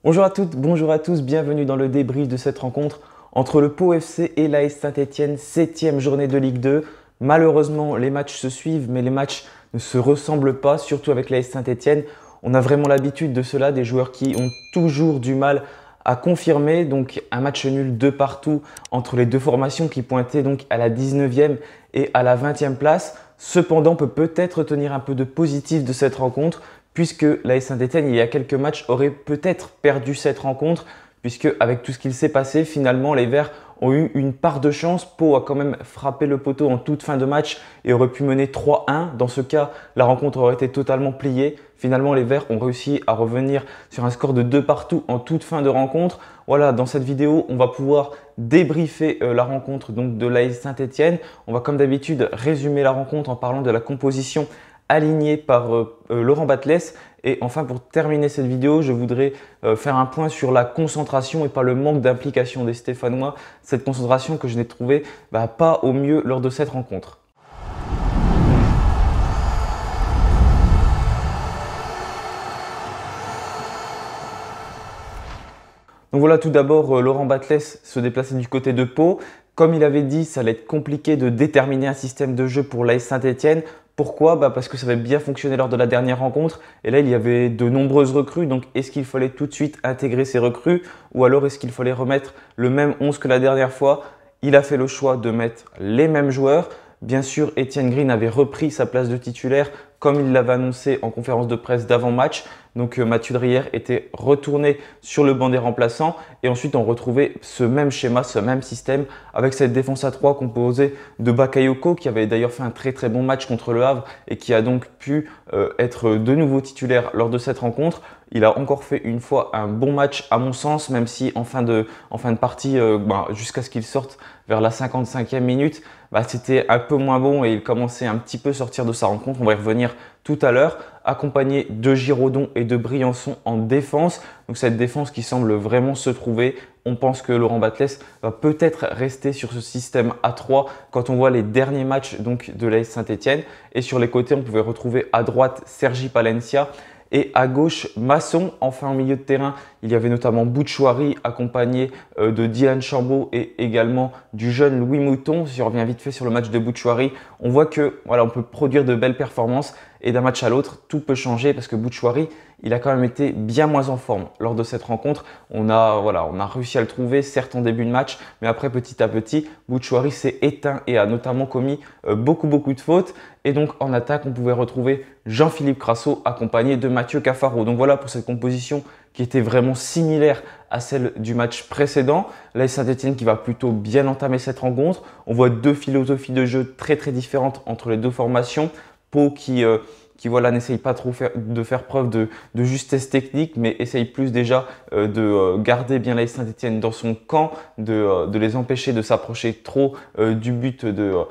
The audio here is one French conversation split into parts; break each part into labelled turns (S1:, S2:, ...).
S1: Bonjour à toutes, bonjour à tous, bienvenue dans le débrief de cette rencontre entre le Pau FC et l'AS Saint-Étienne, 7e journée de Ligue 2. Malheureusement, les matchs se suivent, mais les matchs ne se ressemblent pas, surtout avec l'AS Saint-Étienne. On a vraiment l'habitude de cela, des joueurs qui ont toujours du mal à confirmer. Donc un match nul de partout entre les deux formations qui pointaient donc à la 19e et à la 20e place. Cependant, on peut peut-être retenir un peu de positif de cette rencontre, puisque l'AS Saint-Étienne, il y a quelques matchs, aurait peut-être perdu cette rencontre, puisque avec tout ce qu'il s'est passé, finalement, les Verts ont eu une part de chance. Pau a quand même frappé le poteau en toute fin de match et aurait pu mener 3-1. Dans ce cas, la rencontre aurait été totalement pliée. Finalement, les Verts ont réussi à revenir sur un score de 2 partout en toute fin de rencontre. Voilà, dans cette vidéo, on va pouvoir débriefer la rencontre donc de l'AS Saint-Étienne. On va comme d'habitude résumer la rencontre en parlant de la composition aligné par Laurent Batles. Et enfin, pour terminer cette vidéo, je voudrais faire un point sur la concentration et pas le manque d'implication des Stéphanois. Cette concentration que je n'ai trouvée pas au mieux lors de cette rencontre. Donc voilà, tout d'abord, Laurent Batles se déplaçait du côté de Pau. Comme il avait dit, ça allait être compliqué de déterminer un système de jeu pour l'AS Saint-Étienne. Pourquoi? Parce que ça avait bien fonctionné lors de la dernière rencontre. Et là, il y avait de nombreuses recrues. Donc, est-ce qu'il fallait tout de suite intégrer ces recrues? Ou alors, est-ce qu'il fallait remettre le même 11 que la dernière fois? Il a fait le choix de mettre les mêmes joueurs. Bien sûr, Etienne Green avait repris sa place de titulaire comme il l'avait annoncé en conférence de presse d'avant-match. Donc Mathieu Drière était retourné sur le banc des remplaçants et ensuite on retrouvait ce même schéma, ce même système avec cette défense à 3 composée de Bakayoko qui avait d'ailleurs fait un très très bon match contre le Havre et qui a donc pu être de nouveau titulaire lors de cette rencontre. Il a encore fait une fois un bon match à mon sens, même si en fin de partie, jusqu'à ce qu'il sorte vers la 55e minute, c'était un peu moins bon et il commençait un petit peu sortir de sa rencontre. On va y revenir tout à l'heure, accompagné de Giraudon et de Briançon en défense. Donc cette défense qui semble vraiment se trouver. On pense que Laurent Batles va peut-être rester sur ce système à 3 quand on voit les derniers matchs donc, de l'AS Saint-Étienne. Et sur les côtés, on pouvait retrouver à droite Sergi Palencia et à gauche Masson. Enfin, en milieu de terrain, il y avait notamment Bouchouari accompagné de Dylan Chambaud et également du jeune Louis Mouton. Si on revient vite fait sur le match de Bouchouari, on voit que voilà, on peut produire de belles performances et d'un match à l'autre, tout peut changer parce que Bouchouari, il a quand même été bien moins en forme lors de cette rencontre. On a réussi à le trouver, certes en début de match, mais après petit à petit, Bouchouari s'est éteint et a notamment commis beaucoup de fautes. Et donc en attaque, on pouvait retrouver Jean-Philippe Crasso accompagné de Mathieu Cafaro. Donc voilà pour cette composition qui était vraiment similaire à celle du match précédent. L'AS Saint-Étienne qui va plutôt bien entamer cette rencontre. On voit deux philosophies de jeu très différentes entre les deux formations. Pau qui voilà, n'essaye pas trop de faire preuve de justesse technique, mais essaye plus déjà de garder bien l'AS Saint-Étienne dans son camp, de les empêcher de s'approcher trop du but de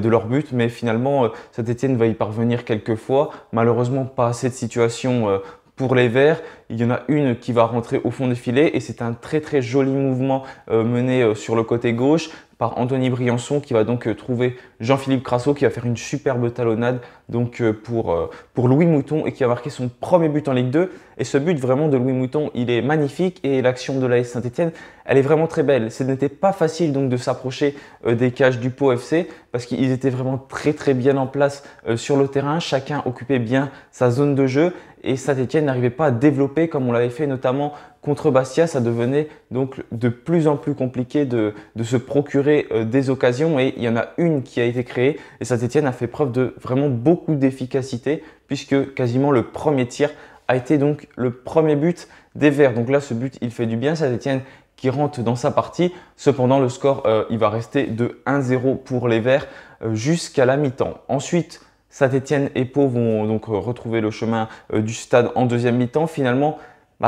S1: leur but. Mais finalement, Saint-Étienne va y parvenir quelques fois. Malheureusement, pas assez de situations pour les Verts. Il y en a une qui va rentrer au fond des filets et c'est un très joli mouvement mené sur le côté gauche par Anthony Briançon qui va donc trouver Jean-Philippe Crasso qui va faire une superbe talonnade donc, pour Louis Mouton et qui a marqué son premier but en Ligue 2. Et ce but vraiment de Louis Mouton, il est magnifique et l'action de l'AS Saint-Étienne, elle est vraiment très belle. Ce n'était pas facile donc de s'approcher des cages du Pau FC parce qu'ils étaient vraiment très bien en place sur le terrain. Chacun occupait bien sa zone de jeu et Saint-Étienne n'arrivait pas à développer comme on l'avait fait notamment contre Bastia. Ça devenait donc de plus en plus compliqué de se procurer des occasions et il y en a une qui a été créée et Saint-Étienne a fait preuve de vraiment beaucoup d'efficacité puisque quasiment le premier tir a été donc le premier but des Verts. Donc là, ce but, il fait du bien. Saint-Étienne qui rentre dans sa partie. Cependant, le score, il va rester de 1-0 pour les Verts jusqu'à la mi-temps. Ensuite, Saint-Étienne et Pau vont donc retrouver le chemin du stade en deuxième mi-temps. Finalement,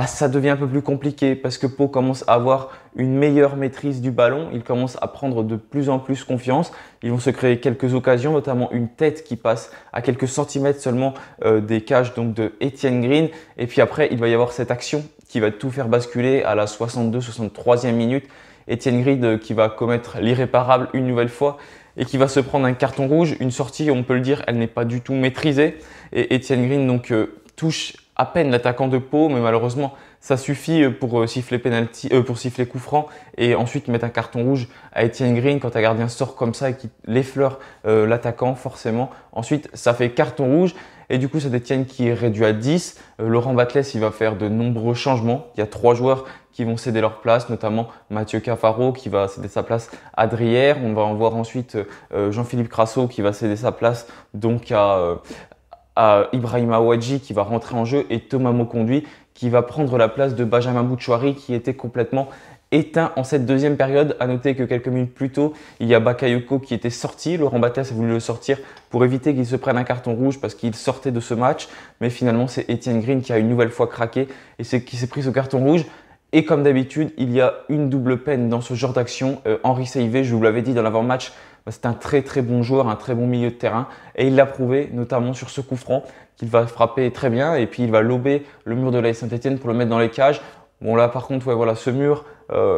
S1: ça devient un peu plus compliqué parce que Pau commence à avoir une meilleure maîtrise du ballon. Ils commencent à prendre de plus en plus confiance. Ils vont se créer quelques occasions, notamment une tête qui passe à quelques centimètres seulement des cages donc de Etienne Green. Et puis après, il va y avoir cette action qui va tout faire basculer à la 62-63e minute. Etienne Green qui va commettre l'irréparable une nouvelle fois et qui va se prendre un carton rouge. Une sortie, on peut le dire, elle n'est pas du tout maîtrisée. Et Etienne Green donc touche à peine l'attaquant de Pau, mais malheureusement, ça suffit pour siffler penalty, pour siffler coup franc et ensuite mettre un carton rouge à Etienne Green quand un gardien sort comme ça et qu'il effleure l'attaquant forcément. Ensuite, ça fait carton rouge. Et du coup, Saint-Etienne qui est réduit à 10. Laurent Batles, il va faire de nombreux changements. Il y a 3 joueurs qui vont céder leur place, notamment Mathieu Cafaro qui va céder sa place à Drière. On va en voir ensuite Jean-Philippe Crasso qui va céder sa place donc à Ibrahima Ouadji qui va rentrer en jeu et Thomas Moconduit qui va prendre la place de Benjamin Bouchouari qui était complètement éteint en cette deuxième période. À noter que quelques minutes plus tôt, il y a Bakayoko qui était sorti. Laurent Batles a voulu le sortir pour éviter qu'il se prenne un carton rouge parce qu'il sortait de ce match. Mais finalement, c'est Etienne Green qui a une nouvelle fois craqué et qui s'est pris ce carton rouge. Et comme d'habitude, il y a une double peine dans ce genre d'action. Henri Saivet, je vous l'avais dit dans l'avant-match, c'est un très très bon joueur, un très bon milieu de terrain. Et il l'a prouvé, notamment sur ce coup franc, qu'il va frapper très bien. Et puis il va lober le mur de l'AS Saint-Etienne pour le mettre dans les cages. Bon là par contre, ouais, voilà, ce mur,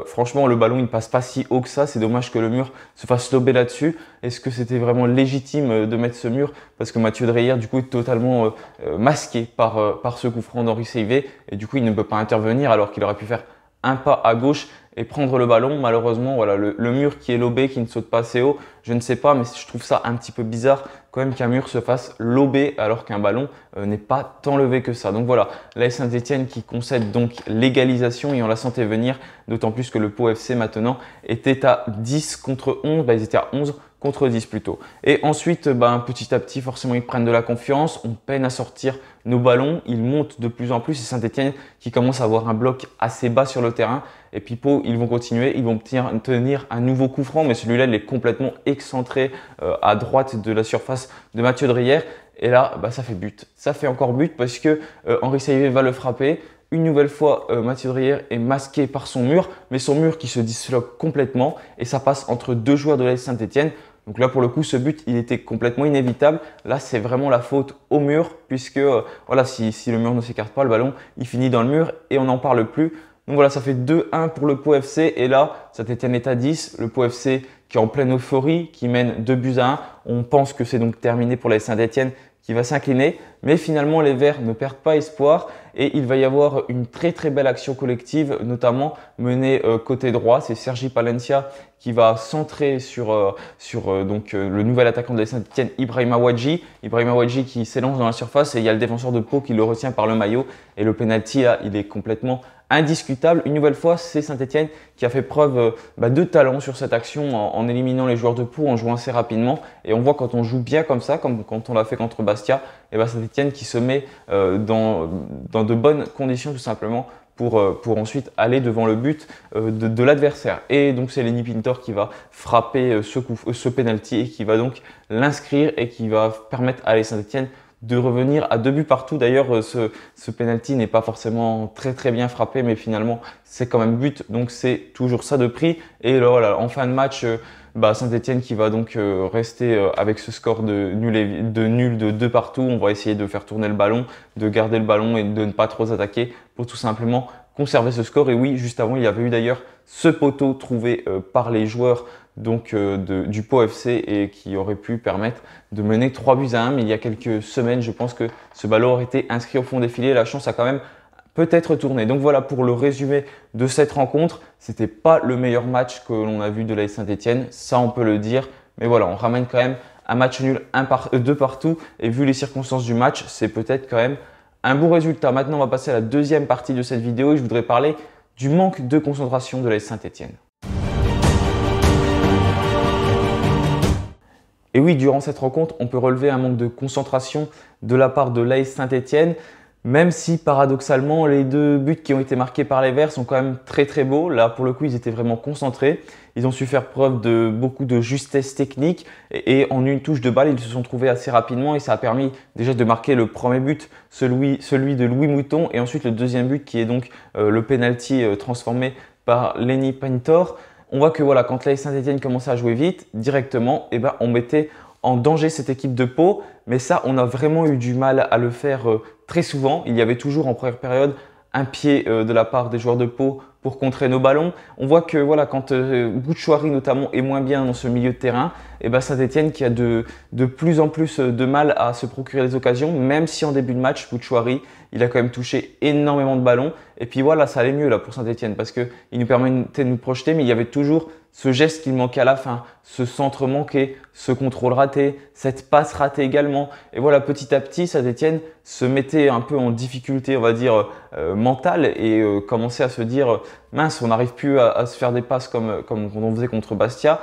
S1: franchement le ballon il ne passe pas si haut que ça. C'est dommage que le mur se fasse lober là-dessus. Est-ce que c'était vraiment légitime de mettre ce mur? Parce que Mathieu Dreyer du coup est totalement masqué par ce coup franc d'Henri Saivet. Et du coup il ne peut pas intervenir alors qu'il aurait pu faire un pas à gauche et prendre le ballon. Malheureusement, voilà, le mur qui est lobé, qui ne saute pas assez haut, je ne sais pas, mais je trouve ça un petit peu bizarre quand même qu'un mur se fasse lober alors qu'un ballon n'est pas tant levé que ça. Donc voilà, l'AS Saint-Etienne qui concède donc l'égalisation et on la sentait venir, d'autant plus que le Pau FC maintenant était à 10 contre 11, ils étaient à 11 contre 10 plutôt. Et ensuite, petit à petit, forcément, ils prennent de la confiance. On peine à sortir nos ballons. Ils montent de plus en plus. Et Saint-Etienne qui commence à avoir un bloc assez bas sur le terrain. Et puis Pau, ils vont continuer. Ils vont tenir un nouveau coup franc. Mais celui-là, il est complètement excentré à droite de la surface de Mathieu Drière. Et là, ça fait but. Ça fait encore but parce que Henri Saivet va le frapper. Une nouvelle fois, Mathieu Drière est masqué par son mur, mais son mur qui se disloque complètement et ça passe entre deux joueurs de l'AS Saint-Etienne. Donc là, pour le coup, ce but, il était complètement inévitable. Là, c'est vraiment la faute au mur puisque voilà, si le mur ne s'écarte pas, le ballon, il finit dans le mur et on n'en parle plus. Donc voilà, ça fait 2-1 pour le Pau FC et là, Saint-Etienne est à 10. Le Pau FC qui est en pleine euphorie, qui mène 2-1. On pense que c'est donc terminé pour l'AS Saint-Etienne qui va s'incliner. Mais finalement, les Verts ne perdent pas espoir et il va y avoir une très très belle action collective, notamment menée côté droit. C'est Sergi Palencia qui va centrer sur le nouvel attaquant de la Saint-Etienne, Ibrahima Ouadji. Ibrahima Ouadji qui s'élance dans la surface et il y a le défenseur de Pau qui le retient par le maillot. Et le penalty, là, il est complètement indiscutable. Une nouvelle fois, c'est Saint-Etienne qui a fait preuve de talent sur cette action en éliminant les joueurs de Pau, en jouant assez rapidement. Et on voit quand on joue bien comme ça, comme quand on l'a fait contre Bastia, et Saint-Etienne qui se met dans de bonnes conditions tout simplement pour ensuite aller devant le but de l'adversaire. Et donc c'est Lenny Pintor qui va frapper ce penalty et qui va donc l'inscrire et qui va permettre à l'AS Saint-Etienne de revenir à 2 buts partout. D'ailleurs, ce penalty n'est pas forcément très très bien frappé, mais finalement c'est quand même but, donc c'est toujours ça de prix. Et là, voilà, en fin de match, Saint-Etienne qui va donc rester avec ce score de nul de 2 partout. On va essayer de faire tourner le ballon, de garder le ballon et de ne pas trop attaquer pour tout simplement conserver ce score. Et oui, juste avant, il y avait eu d'ailleurs ce poteau trouvé par les joueurs du Pau FC et qui aurait pu permettre de mener 3-1. Mais il y a quelques semaines, je pense que ce ballon aurait été inscrit au fond des filets. La chance a quand même peut-être tourné. Donc voilà pour le résumé de cette rencontre. C'était pas le meilleur match que l'on a vu de l'AS Saint-Etienne, ça on peut le dire. Mais voilà, on ramène quand même un match nul 2 partout. Et vu les circonstances du match, c'est peut-être quand même un bon résultat. Maintenant, on va passer à la deuxième partie de cette vidéo et je voudrais parler du manque de concentration de l'AS Saint-Etienne. Et oui, durant cette rencontre, on peut relever un manque de concentration de la part de l'AS Saint-Etienne, même si paradoxalement, les 2 buts qui ont été marqués par les Verts sont quand même très très beaux. Là, pour le coup, ils étaient vraiment concentrés. Ils ont su faire preuve de beaucoup de justesse technique et en une touche de balle, ils se sont trouvés assez rapidement et ça a permis déjà de marquer le premier but, celui de Louis Mouton, et ensuite le deuxième but qui est donc le penalty transformé par Lenny Pintor. On voit que voilà, quand l'AS Saint-Etienne commençait à jouer vite, directement, on mettait en danger cette équipe de Pau. Mais ça, on a vraiment eu du mal à le faire très souvent. Il y avait toujours en première période un pied de la part des joueurs de Pau pour contrer nos ballons. On voit que voilà, quand Bouchouari notamment est moins bien dans ce milieu de terrain, Saint-Etienne qui a de plus en plus de mal à se procurer des occasions, même si en début de match, Bouchouari il a quand même touché énormément de ballons. Et puis voilà, ça allait mieux là pour Saint-Etienne parce qu'il nous permettait de nous projeter, mais il y avait toujours ce geste qui manquait à la fin, ce centre manqué, ce contrôle raté, cette passe ratée également. Et voilà, petit à petit, Saint-Etienne se mettait un peu en difficulté, on va dire, mentale et commençait à se dire mince, on n'arrive plus à se faire des passes comme on faisait contre Bastia.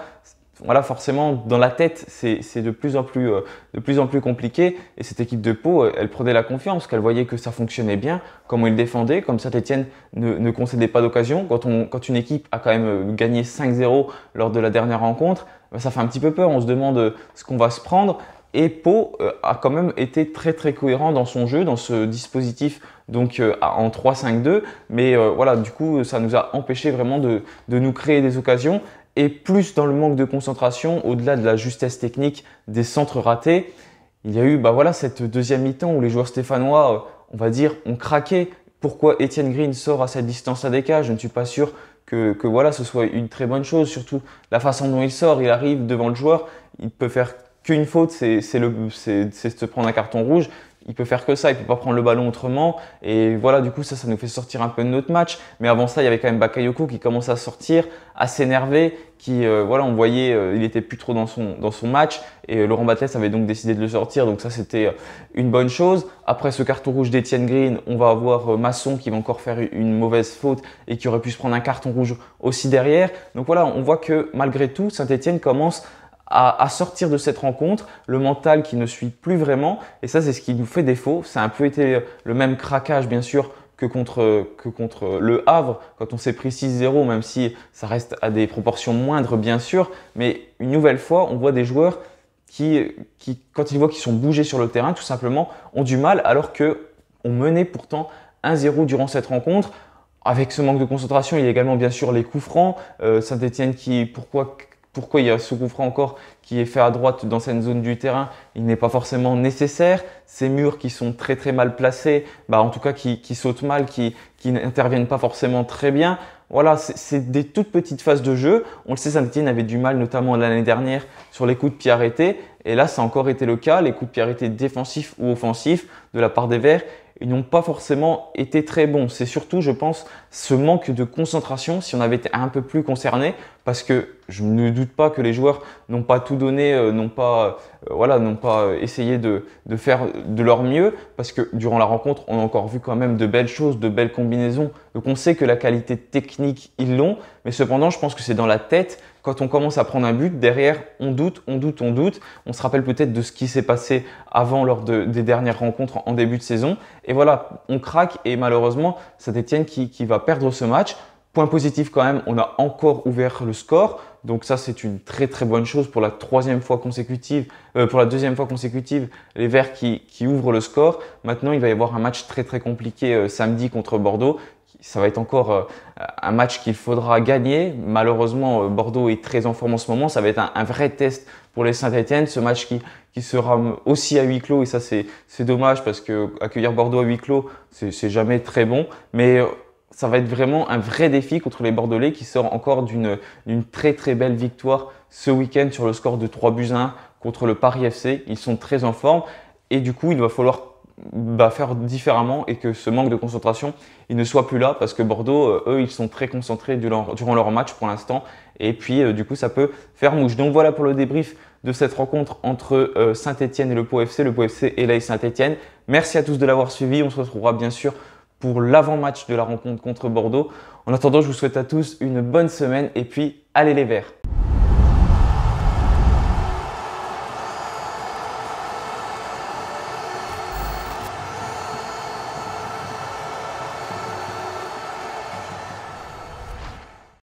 S1: Voilà, forcément, dans la tête, c'est de plus en plus compliqué. Et cette équipe de Pau, elle prenait la confiance, qu'elle voyait que ça fonctionnait bien, comment ils défendaient, comme Saint-Etienne ne concédait pas d'occasion. Quand une équipe a quand même gagné 5-0 lors de la dernière rencontre, ça fait un petit peu peur. On se demande ce qu'on va se prendre. Et Pau a quand même été très très cohérent dans son jeu, dans ce dispositif donc en 3-5-2. Mais voilà, du coup, ça nous a empêché vraiment de nous créer des occasions. Et plus dans le manque de concentration, au-delà de la justesse technique des centres ratés, il y a eu voilà, cette deuxième mi-temps où les joueurs stéphanois, on va dire, ont craqué. Pourquoi Étienne Green sort à cette distance ADK? Je ne suis pas sûr que voilà, ce soit une très bonne chose. Surtout la façon dont il sort, il arrive devant le joueur, il peut faire qu'une faute, c'est se prendre un carton rouge. Il peut faire que ça, il peut pas prendre le ballon autrement. Et voilà, du coup, ça nous fait sortir un peu de notre match. Mais avant ça, il y avait quand même Bakayoko qui commence à sortir, à s'énerver, qui, voilà, on voyait, il était plus trop dans son match. Et Laurent Batles avait donc décidé de le sortir. Donc ça, c'était une bonne chose. Après ce carton rouge d'Étienne Green, on va avoir Masson qui va encore faire une mauvaise faute et qui aurait pu se prendre un carton rouge aussi derrière. Donc voilà, on voit que malgré tout, Saint-Etienne commence à sortir de cette rencontre, le mental qui ne suit plus vraiment. Et ça, c'est ce qui nous fait défaut. Ça a un peu été le même craquage, bien sûr, que contre le Havre, quand on s'est pris 6-0, même si ça reste à des proportions moindres, bien sûr. Mais une nouvelle fois, on voit des joueurs qui quand ils voient qu'ils sont bougés sur le terrain, tout simplement, ont du mal, alors qu'on menait pourtant 1-0 durant cette rencontre. Avec ce manque de concentration, il y a également, bien sûr, les coups francs. Saint-Etienne pourquoi il y a ce coup franc encore qui est fait à droite dans cette zone du terrain, il n'est pas forcément nécessaire. Ces murs qui sont très très mal placés, en tout cas qui sautent mal, qui n'interviennent pas forcément très bien. Voilà, c'est des toutes petites phases de jeu. On le sait, Saint-Etienne avait du mal, notamment l'année dernière, sur les coups de pied arrêtés. Et là, ça a encore été le cas. Les coups de pied arrêtés défensifs ou offensifs de la part des Verts, ils n'ont pas forcément été très bons. C'est surtout, je pense, ce manque de concentration, si on avait été un peu plus concerné, parce que je ne doute pas que les joueurs n'ont pas tout donné, n'ont pas essayé de faire de leur mieux, parce que durant la rencontre, on a encore vu quand même de belles choses, de belles combinaisons. Donc on sait que la qualité technique, ils l'ont, mais cependant, je pense que c'est dans la tête. Quand on commence à prendre un but, derrière, on doute. On se rappelle peut-être de ce qui s'est passé avant lors des dernières rencontres en début de saison. Et voilà, on craque et malheureusement, Saint-Etienne qui va perdre ce match. Point positif quand même, on a encore ouvert le score. Donc ça, c'est une très très bonne chose pour la deuxième fois consécutive, les Verts qui ouvrent le score. Maintenant, il va y avoir un match très très compliqué samedi contre Bordeaux. Ça va être encore un match qu'il faudra gagner. Malheureusement, Bordeaux est très en forme en ce moment. Ça va être un vrai test pour les Saint-Etienne. Ce match qui sera aussi à huis clos. Et ça, c'est dommage parce que accueillir Bordeaux à huis clos, c'est jamais très bon. Mais ça va être vraiment un vrai défi contre les Bordelais qui sort encore d'une très très belle victoire ce week-end sur le score de 3-1 contre le Paris FC. Ils sont très en forme et du coup, il va falloir faire différemment et que ce manque de concentration il ne soit plus là parce que Bordeaux, eux, ils sont très concentrés durant leur match pour l'instant et puis du coup ça peut faire mouche. Donc voilà pour le débrief de cette rencontre entre Saint-Etienne et le Pau FC et l'AS Saint-Etienne. Merci à tous de l'avoir suivi, on se retrouvera bien sûr pour l'avant-match de la rencontre contre Bordeaux. En attendant, je vous souhaite à tous une bonne semaine et puis allez les Verts!